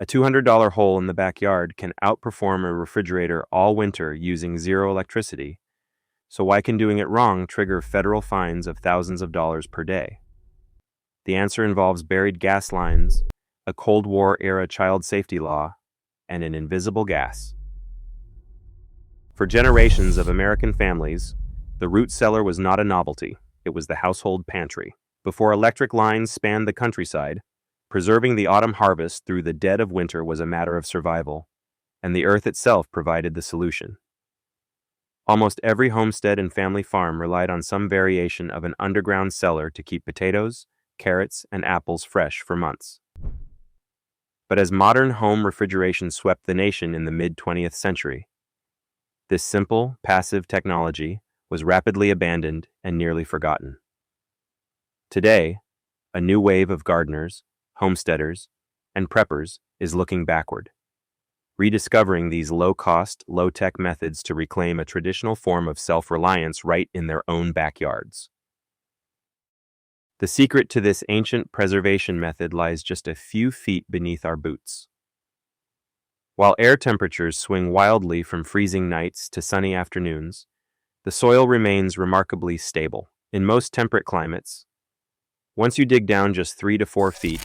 A $200 hole in the backyard can outperform a refrigerator all winter using zero electricity, so why can doing it wrong trigger federal fines of thousands of dollars per day? The answer involves buried gas lines, a Cold War-era child safety law, and an invisible gas. For generations of American families, the root cellar was not a novelty, it was the household pantry. Before electric lines spanned the countryside, preserving the autumn harvest through the dead of winter was a matter of survival, and the earth itself provided the solution. Almost every homestead and family farm relied on some variation of an underground cellar to keep potatoes, carrots, and apples fresh for months. But as modern home refrigeration swept the nation in the mid-20th century, this simple, passive technology was rapidly abandoned and nearly forgotten. Today, a new wave of gardeners, homesteaders, and preppers is looking backward, rediscovering these low-cost, low-tech methods to reclaim a traditional form of self-reliance right in their own backyards. The secret to this ancient preservation method lies just a few feet beneath our boots. While air temperatures swing wildly from freezing nights to sunny afternoons, the soil remains remarkably stable. In most temperate climates, once you dig down just 3 to 4 feet,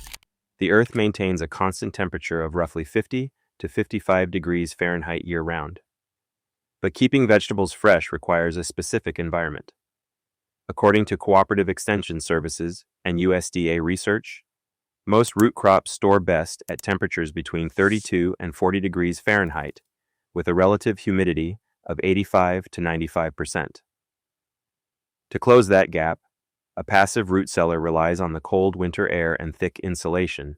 the earth maintains a constant temperature of roughly 50 to 55 degrees Fahrenheit year-round. But keeping vegetables fresh requires a specific environment. According to Cooperative Extension Services and USDA research, most root crops store best at temperatures between 32 and 40 degrees Fahrenheit, with a relative humidity of 85 to 95%. To close that gap, a passive root cellar relies on the cold winter air and thick insulation,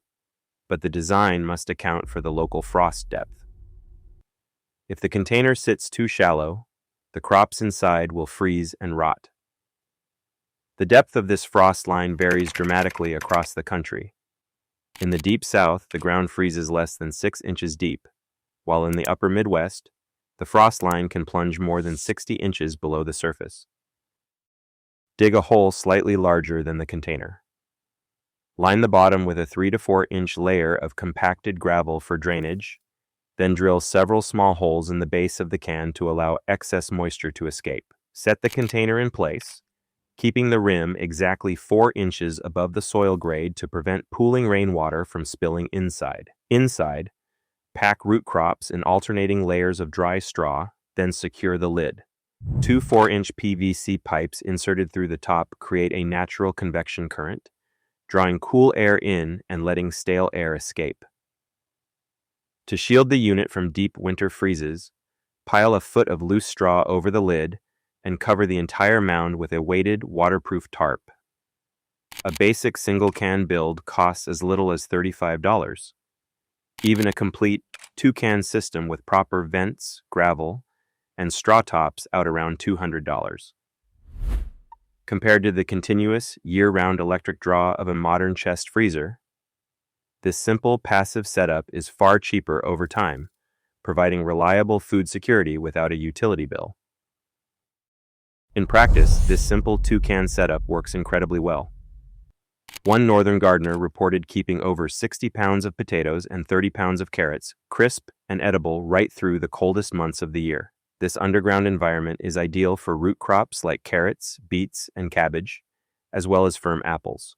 but the design must account for the local frost depth. If the container sits too shallow, the crops inside will freeze and rot. The depth of this frost line varies dramatically across the country. In the deep south, the ground freezes less than 6 inches deep, while in the upper Midwest, the frost line can plunge more than 60 inches below the surface. Dig a hole slightly larger than the container. Line the bottom with a 3 to 4 inch layer of compacted gravel for drainage, then drill several small holes in the base of the can to allow excess moisture to escape. Set the container in place, keeping the rim exactly 4 inches above the soil grade to prevent pooling rainwater from spilling inside. Inside, pack root crops in alternating layers of dry straw, then secure the lid. 2 4-inch PVC pipes inserted through the top create a natural convection current, drawing cool air in and letting stale air escape. To shield the unit from deep winter freezes, pile a foot of loose straw over the lid and cover the entire mound with a weighted, waterproof tarp. A basic single-can build costs as little as $35. Even a complete 2-can system with proper vents, gravel, and straw tops out around $200. Compared to the continuous, year-round electric draw of a modern chest freezer, this simple, passive setup is far cheaper over time, providing reliable food security without a utility bill. In practice, this simple 2-can setup works incredibly well. One northern gardener reported keeping over 60 pounds of potatoes and 30 pounds of carrots crisp and edible right through the coldest months of the year. This underground environment is ideal for root crops like carrots, beets, and cabbage, as well as firm apples.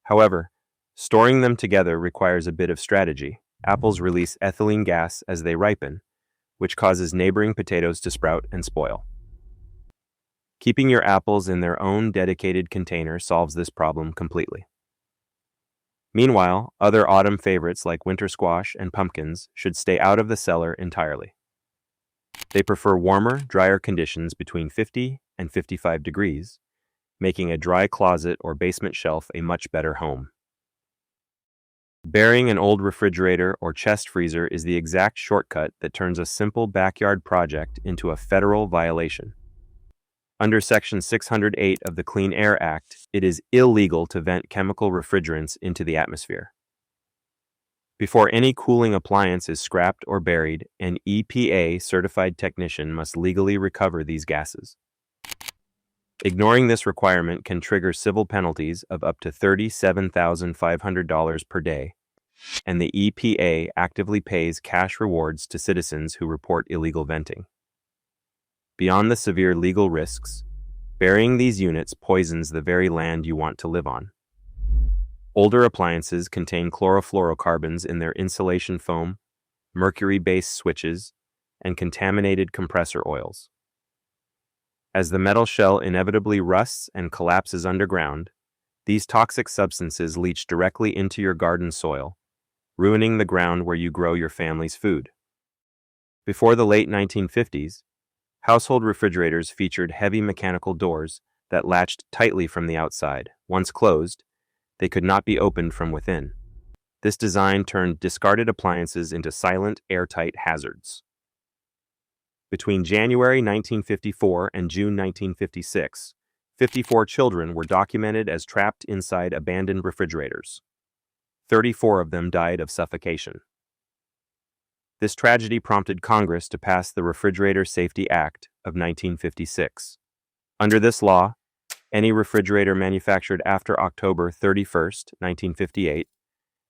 However, storing them together requires a bit of strategy. Apples release ethylene gas as they ripen, which causes neighboring potatoes to sprout and spoil. Keeping your apples in their own dedicated container solves this problem completely. Meanwhile, other autumn favorites like winter squash and pumpkins should stay out of the cellar entirely. They prefer warmer, drier conditions between 50 and 55 degrees, making a dry closet or basement shelf a much better home. Burying an old refrigerator or chest freezer is the exact shortcut that turns a simple backyard project into a federal violation. Under Section 608 of the Clean Air Act, it is illegal to vent chemical refrigerants into the atmosphere. Before any cooling appliance is scrapped or buried, an EPA-certified technician must legally recover these gases. Ignoring this requirement can trigger civil penalties of up to $37,500 per day, and the EPA actively pays cash rewards to citizens who report illegal venting. Beyond the severe legal risks, burying these units poisons the very land you want to live on. Older appliances contain chlorofluorocarbons in their insulation foam, mercury-based switches, and contaminated compressor oils. As the metal shell inevitably rusts and collapses underground, these toxic substances leach directly into your garden soil, ruining the ground where you grow your family's food. Before the late 1950s, household refrigerators featured heavy mechanical doors that latched tightly from the outside. Once closed, they could not be opened from within. This design turned discarded appliances into silent, airtight hazards. Between January 1954 and June 1956, 54 children were documented as trapped inside abandoned refrigerators. 34 of them died of suffocation. This tragedy prompted Congress to pass the Refrigerator Safety Act of 1956. Under this law, any refrigerator manufactured after October 31, 1958,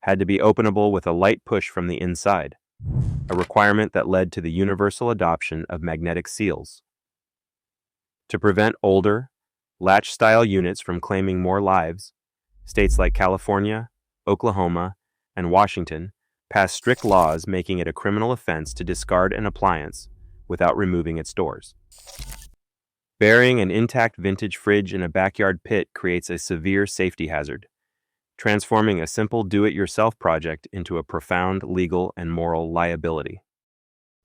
had to be openable with a light push from the inside, a requirement that led to the universal adoption of magnetic seals. To prevent older, latch-style units from claiming more lives, states like California, Oklahoma, and Washington passed strict laws making it a criminal offense to discard an appliance without removing its doors. Burying an intact vintage fridge in a backyard pit creates a severe safety hazard, transforming a simple do-it-yourself project into a profound legal and moral liability.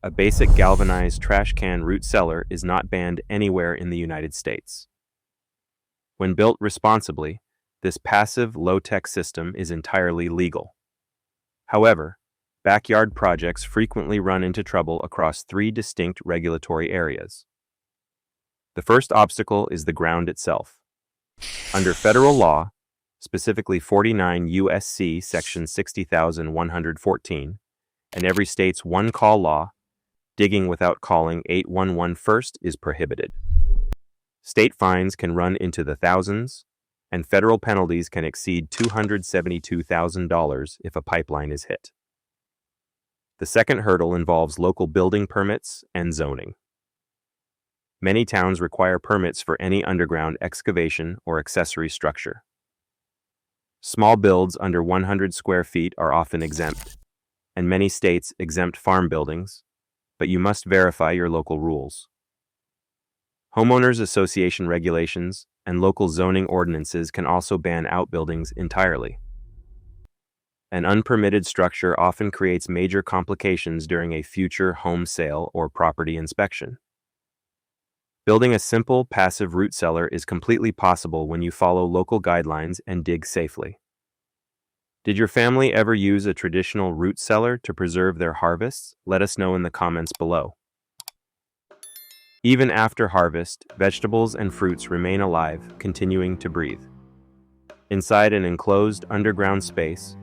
A basic galvanized trash can root cellar is not banned anywhere in the United States. When built responsibly, this passive, low-tech system is entirely legal. However, backyard projects frequently run into trouble across three distinct regulatory areas. The first obstacle is the ground itself. Under federal law, specifically 49 U.S.C. Section 60,114, and every state's one-call law, digging without calling 811 first is prohibited. State fines can run into the thousands, and federal penalties can exceed $272,000 if a pipeline is hit. The second hurdle involves local building permits and zoning. Many towns require permits for any underground excavation or accessory structure. Small builds under 100 square feet are often exempt, and many states exempt farm buildings, but you must verify your local rules. Homeowners association regulations and local zoning ordinances can also ban outbuildings entirely. An unpermitted structure often creates major complications during a future home sale or property inspection. Building a simple, passive root cellar is completely possible when you follow local guidelines and dig safely. Did your family ever use a traditional root cellar to preserve their harvests? Let us know in the comments below. Even after harvest, vegetables and fruits remain alive, continuing to breathe. Inside an enclosed underground space,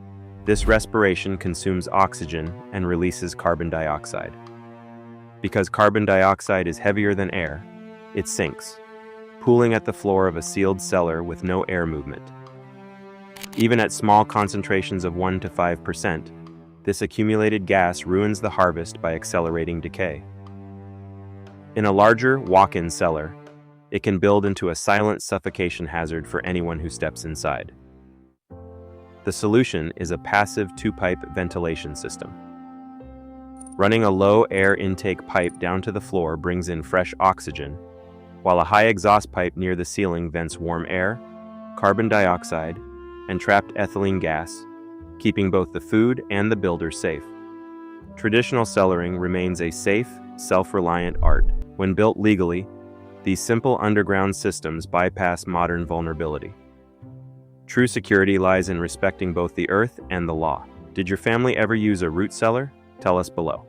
this respiration consumes oxygen and releases carbon dioxide. Because carbon dioxide is heavier than air, it sinks, pooling at the floor of a sealed cellar with no air movement. Even at small concentrations of 1 to 5%, this accumulated gas ruins the harvest by accelerating decay. In a larger, walk-in cellar, it can build into a silent suffocation hazard for anyone who steps inside. The solution is a passive two-pipe ventilation system. Running a low air intake pipe down to the floor brings in fresh oxygen, while a high exhaust pipe near the ceiling vents warm air, carbon dioxide, and trapped ethylene gas, keeping both the food and the builder safe. Traditional cellaring remains a safe, self-reliant art. When built legally, these simple underground systems bypass modern vulnerability. True security lies in respecting both the earth and the law. Did your family ever use a root cellar? Tell us below.